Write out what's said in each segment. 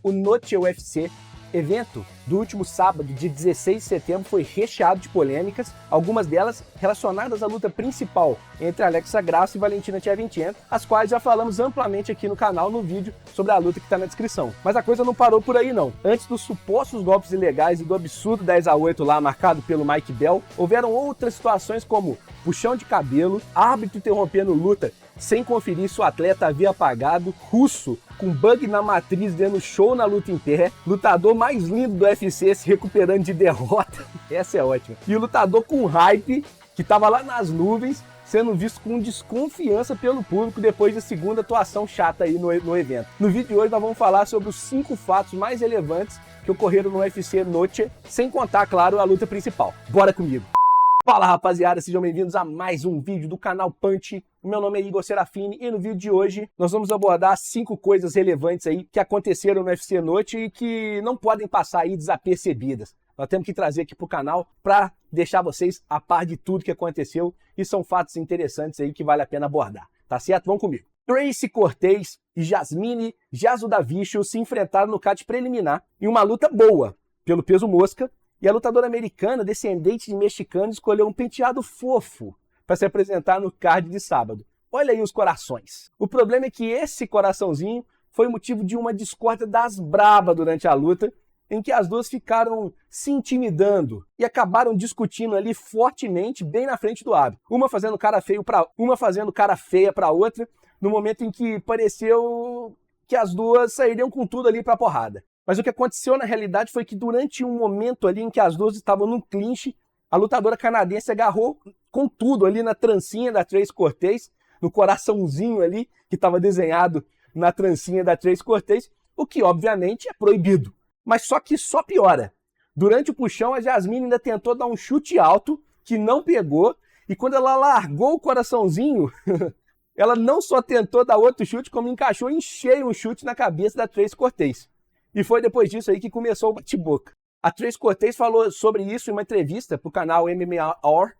O Noche UFC, evento do último sábado, dia 16 de setembro, foi recheado de polêmicas, algumas delas relacionadas à luta principal entre Alexa Grasso e Valentina Shevchenko, as quais já falamos amplamente aqui no canal no vídeo sobre a luta que está na descrição. Mas a coisa não parou por aí não. Antes dos supostos golpes ilegais e do absurdo 10-8 lá marcado pelo Mike Bell, houveram outras situações como puxão de cabelo, árbitro interrompendo luta sem conferir se o atleta havia apagado, russo com bug na matriz dando show na luta em pé, lutador mais lindo do UFC se recuperando de derrota, essa é ótima, e o lutador com hype, que estava lá nas nuvens, sendo visto com desconfiança pelo público depois da segunda atuação chata aí no evento. No vídeo de hoje nós vamos falar sobre os 5 fatos mais relevantes que ocorreram no UFC Noche, sem contar, claro, a luta principal. Bora comigo! Fala rapaziada, sejam bem-vindos a mais um vídeo do canal Punch. Meu nome é Igor Serafini e no vídeo de hoje nós vamos abordar 5 coisas relevantes aí que aconteceram no UFC Noche e que não podem passar aí desapercebidas. Nós temos que trazer aqui pro canal para deixar vocês a par de tudo que aconteceu e são fatos interessantes aí que vale a pena abordar. Tá certo? Vamos comigo. Tracy Cortez e Jasmine Jasudavicius se enfrentaram no card preliminar em uma luta boa pelo peso mosca. E a lutadora americana, descendente de mexicano, escolheu um penteado fofo para se apresentar no card de sábado. Olha aí os corações. O problema é que esse coraçãozinho foi motivo de uma discórdia das brabas durante a luta, em que as duas ficaram se intimidando e acabaram discutindo ali fortemente, bem na frente do árbitro. Uma fazendo cara feia para outra, no momento em que pareceu que as duas sairiam com tudo ali para porrada. Mas o que aconteceu na realidade foi que durante um momento ali em que as duas estavam num clinch, a lutadora canadense agarrou com tudo ali na trancinha da Tracy Cortez, no coraçãozinho ali que estava desenhado na trancinha da Tracy Cortez, o que obviamente é proibido. Mas só que só piora. Durante o puxão, a Jasmine ainda tentou dar um chute alto, que não pegou, e quando ela largou o coraçãozinho, ela não só tentou dar outro chute, como encaixou em cheio um chute na cabeça da Tracy Cortez. E foi depois disso aí que começou o bate-boca. A Tracy Cortez falou sobre isso em uma entrevista para o canal MMA Hour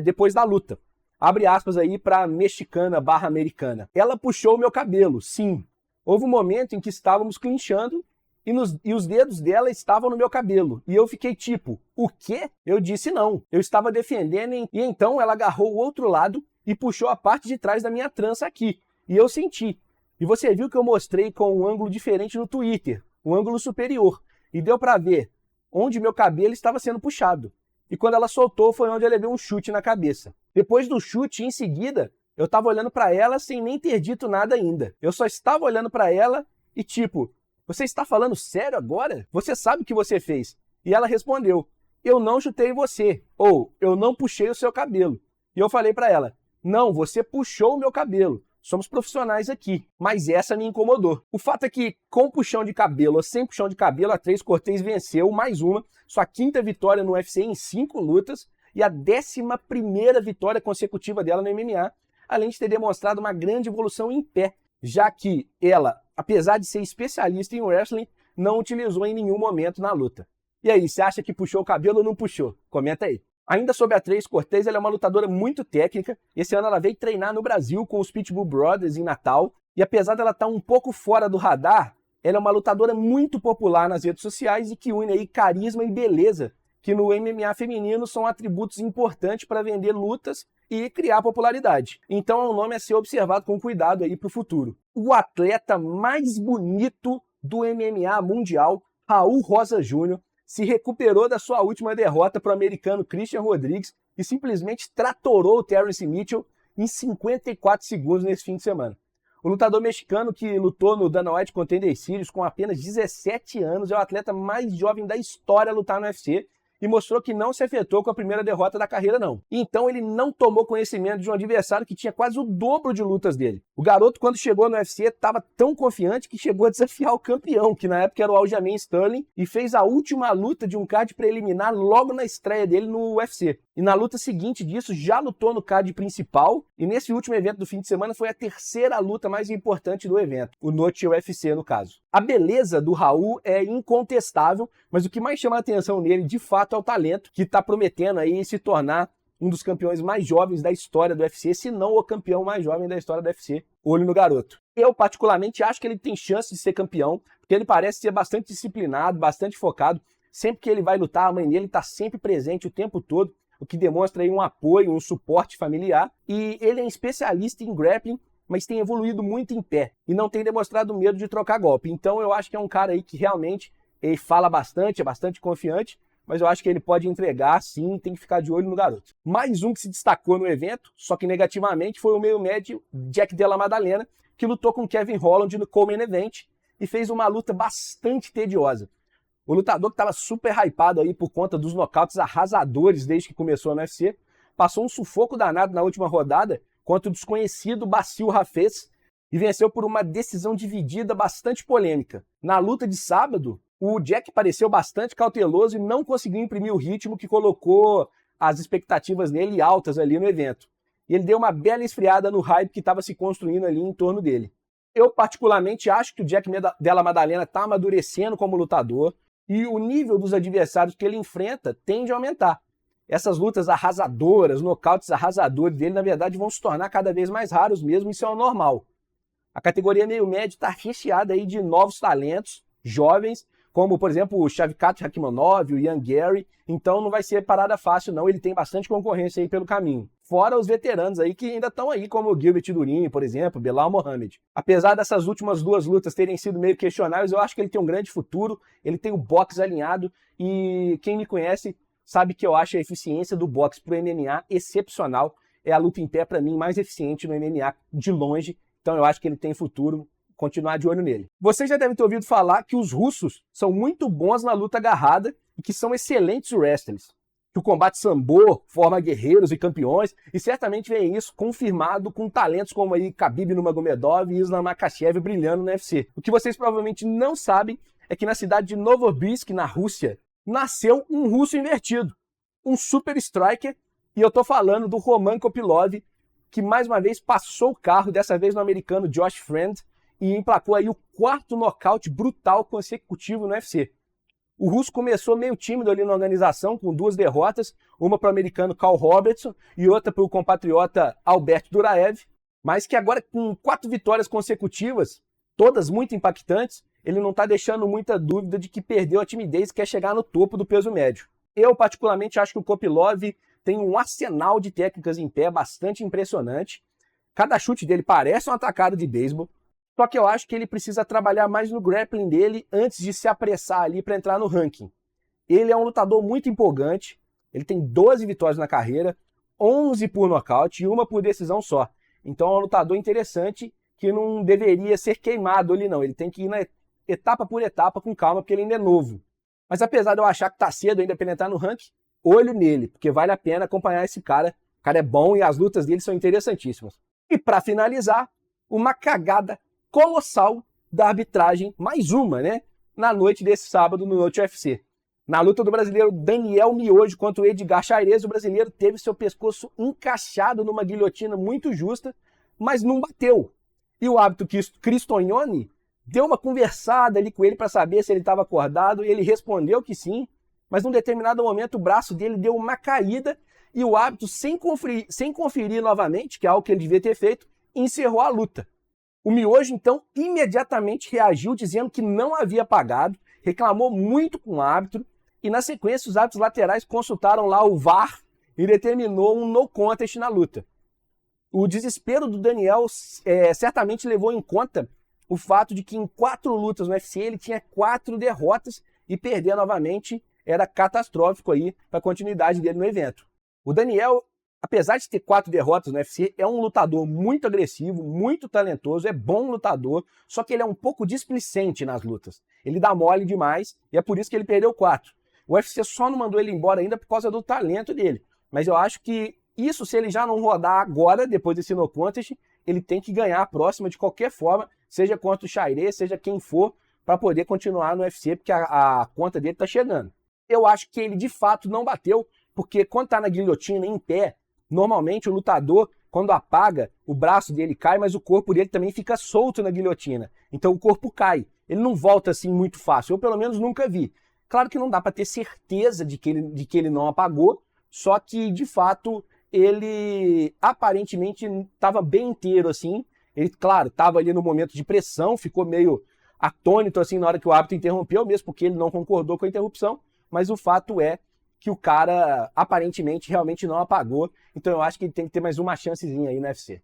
depois da luta. Abre aspas aí para mexicana/americana. Ela puxou o meu cabelo, sim. Houve um momento em que estávamos clinchando e os dedos dela estavam no meu cabelo. E eu fiquei tipo, o quê? Eu disse não. Eu estava defendendo e então ela agarrou o outro lado e puxou a parte de trás da minha trança aqui. E eu senti. E você viu que eu mostrei com um ângulo diferente no Twitter. Um ângulo superior, e deu para ver onde meu cabelo estava sendo puxado. E quando ela soltou foi onde eu levei um chute na cabeça. Depois do chute, em seguida, eu estava olhando para ela sem nem ter dito nada ainda. Eu só estava olhando para ela e tipo, você está falando sério agora? Você sabe o que você fez? E ela respondeu, eu não chutei você, ou eu não puxei o seu cabelo. E eu falei para ela, não, você puxou o meu cabelo. Somos profissionais aqui, mas essa me incomodou. O fato é que, com puxão de cabelo ou sem puxão de cabelo, a Tracy Cortez venceu mais uma, sua 5ª vitória no UFC em 5 lutas e a 11ª vitória consecutiva dela no MMA, além de ter demonstrado uma grande evolução em pé, já que ela, apesar de ser especialista em wrestling, não utilizou em nenhum momento na luta. E aí, você acha que puxou o cabelo ou não puxou? Comenta aí. Ainda sobre a Tracy Cortez, ela é uma lutadora muito técnica. Esse ano ela veio treinar no Brasil com os Pitbull Brothers em Natal. E apesar dela estar um pouco fora do radar, ela é uma lutadora muito popular nas redes sociais e que une aí carisma e beleza, que no MMA feminino são atributos importantes para vender lutas e criar popularidade. Então é um nome a ser observado com cuidado aí para o futuro. O atleta mais bonito do MMA mundial, Raul Rosa Jr., se recuperou da sua última derrota para o americano Christian Rodrigues e simplesmente tratorou o Terence Mitchell em 54 segundos nesse fim de semana. O lutador mexicano que lutou no Dana White Contender Series com apenas 17 anos é o atleta mais jovem da história a lutar no UFC e mostrou que não se afetou com a primeira derrota da carreira não. Então ele não tomou conhecimento de um adversário que tinha quase o dobro de lutas dele. O garoto, quando chegou no UFC, estava tão confiante que chegou a desafiar o campeão, que na época era o Aljamain Sterling, e fez a última luta de um card preliminar logo na estreia dele no UFC. E na luta seguinte disso, já lutou no card principal, e nesse último evento do fim de semana foi a 3ª luta mais importante do evento, o Noche UFC no caso. A beleza do Raul é incontestável, mas o que mais chama a atenção nele, de fato, é o talento, que está prometendo aí se tornar um dos campeões mais jovens da história do UFC, se não o campeão mais jovem da história do UFC. Olho no garoto. Eu, particularmente, acho que ele tem chance de ser campeão, porque ele parece ser bastante disciplinado, bastante focado. Sempre que ele vai lutar, a mãe dele está sempre presente o tempo todo, o que demonstra aí um apoio, um suporte familiar. E ele é um especialista em grappling, mas tem evoluído muito em pé e não tem demonstrado medo de trocar golpe. Então eu acho que é um cara aí que realmente ele fala bastante, é bastante confiante, mas eu acho que ele pode entregar sim, tem que ficar de olho no garoto. Mais um que se destacou no evento, só que negativamente, foi o meio médio Jack Della Maddalena, que lutou com Kevin Holland no Co-Main Event e fez uma luta bastante tediosa. O lutador que estava super hypado aí por conta dos nocautes arrasadores desde que começou no UFC, passou um sufoco danado na última rodada contra o desconhecido Bassil Hafez e venceu por uma decisão dividida bastante polêmica. Na luta de sábado, o Jack pareceu bastante cauteloso e não conseguiu imprimir o ritmo que colocou as expectativas nele altas ali no evento. E ele deu uma bela esfriada no hype que estava se construindo ali em torno dele. Eu particularmente acho que o Jack Della Maddalena está amadurecendo como lutador e o nível dos adversários que ele enfrenta tende a aumentar. Essas lutas arrasadoras, nocautes arrasadores dele, na verdade, vão se tornar cada vez mais raros mesmo, isso é o normal. A categoria meio médio está recheada aí de novos talentos, jovens, como, por exemplo, o Shavkat Rakhmonov, o Ian Gary, então não vai ser parada fácil não, ele tem bastante concorrência aí pelo caminho. Fora os veteranos aí que ainda estão aí, como o Gilbert Durin, por exemplo, Belal Mohamed. Apesar dessas últimas duas lutas terem sido meio questionáveis, eu acho que ele tem um grande futuro, ele tem o boxe alinhado e quem me conhece sabe que eu acho a eficiência do boxe pro MMA excepcional. É a luta em pé, para mim, mais eficiente no MMA de longe, então eu acho que ele tem futuro. Continuar de olho nele. Vocês já devem ter ouvido falar que os russos são muito bons na luta agarrada e que são excelentes wrestlers. Que o combate sambo forma guerreiros e campeões, e certamente vem isso confirmado com talentos como aí Khabib Nurmagomedov e Islam Makhachev brilhando no UFC. O que vocês provavelmente não sabem é que na cidade de Novosibirsk, na Rússia, nasceu um russo invertido, um super striker, e eu tô falando do Roman Kopylov, que mais uma vez passou o carro, dessa vez no americano Josh Friend, e emplacou aí o 4º nocaute brutal consecutivo no UFC. O russo começou meio tímido ali na organização, com 2 derrotas, uma para o americano Carl Robertson e outra para o compatriota Albert Duraev, mas que agora com 4 vitórias consecutivas, todas muito impactantes, ele não está deixando muita dúvida de que perdeu a timidez e quer chegar no topo do peso médio. Eu particularmente acho que o Kopylov tem um arsenal de técnicas em pé bastante impressionante. Cada chute dele parece um atacado de beisebol. Só que eu acho que ele precisa trabalhar mais no grappling dele antes de se apressar ali para entrar no ranking. Ele é um lutador muito empolgante, ele tem 12 vitórias na carreira, 11 por nocaute e uma por decisão só. Então é um lutador interessante que não deveria ser queimado ali não, ele tem que ir na etapa por etapa com calma porque ele ainda é novo. Mas apesar de eu achar que tá cedo ainda para ele entrar no ranking, olho nele, porque vale a pena acompanhar esse cara. O cara é bom e as lutas dele são interessantíssimas. E para finalizar, uma cagada colossal da arbitragem, mais uma, né? Na noite desse sábado no Noite UFC. Na luta do brasileiro Daniel Miojo contra o Edgar Chairez, o brasileiro teve seu pescoço encaixado numa guilhotina muito justa, mas não bateu. E o árbitro Cristognoni deu uma conversada ali com ele para saber se ele estava acordado, e ele respondeu que sim, mas num determinado momento o braço dele deu uma caída e o árbitro, sem conferir novamente, que é algo que ele devia ter feito, encerrou a luta. O Miojo, então, imediatamente reagiu dizendo que não havia pagado, reclamou muito com o árbitro e, na sequência, os árbitros laterais consultaram lá o VAR e determinou um no contest na luta. O desespero do Daniel certamente levou em conta o fato de que em 4 lutas no UFC ele tinha 4 derrotas e perder novamente era catastrófico aí para a continuidade dele no evento. O Daniel, apesar de ter 4 derrotas no UFC, é um lutador muito agressivo, muito talentoso, é bom lutador, só que ele é um pouco displicente nas lutas. Ele dá mole demais e é por isso que ele perdeu 4. O UFC só não mandou ele embora ainda por causa do talento dele. Mas eu acho que isso, se ele já não rodar agora, depois desse no contest, ele tem que ganhar a próxima de qualquer forma, seja contra o Chairez, seja quem for, para poder continuar no UFC, porque a conta dele está chegando. Eu acho que ele de fato não bateu, porque quando está na guilhotina em pé, normalmente o lutador, quando apaga, o braço dele cai, mas o corpo dele também fica solto na guilhotina. Então o corpo cai. Ele não volta assim muito fácil. Eu pelo menos nunca vi. Claro que não dá para ter certeza de que ele não apagou, só que, de fato, ele aparentemente estava bem inteiro, assim. Ele, claro, estava ali no momento de pressão, ficou meio atônito, assim, na hora que o árbitro interrompeu, mesmo porque ele não concordou com a interrupção, mas o fato é que o cara, aparentemente, realmente não apagou, então eu acho que ele tem que ter mais uma chancezinha aí no UFC.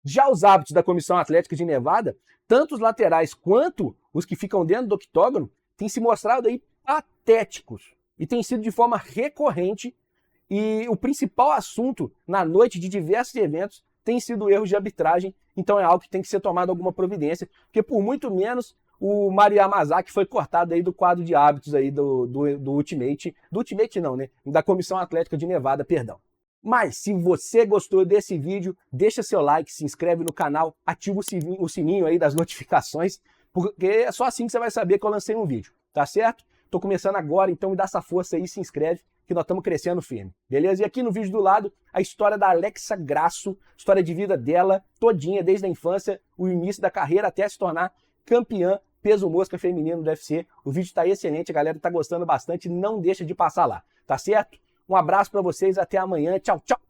Já os árbitros da Comissão Atlética de Nevada, tanto os laterais quanto os que ficam dentro do octógono, têm se mostrado aí patéticos, e tem sido de forma recorrente. E o principal assunto na noite de diversos eventos tem sido erros de arbitragem, então é algo que tem que ser tomado alguma providência, porque por muito menos o Mario Yamasaki foi cortado aí do quadro de árbitros aí do Ultimate, do Ultimate não, né? Da Comissão Atlética de Nevada, perdão. Mas se você gostou desse vídeo, deixa seu like, se inscreve no canal, ativa o sininho aí das notificações, porque é só assim que você vai saber que eu lancei um vídeo, tá certo? Tô começando agora, então me dá essa força aí, se inscreve, que nós estamos crescendo firme, beleza? E aqui no vídeo do lado, a história da Alexa Grasso, história de vida dela, todinha, desde a infância, o início da carreira até se tornar campeã peso mosca feminino do UFC. O vídeo tá excelente, a galera tá gostando bastante, não deixa de passar lá, tá certo? Um abraço para vocês, até amanhã, tchau, tchau!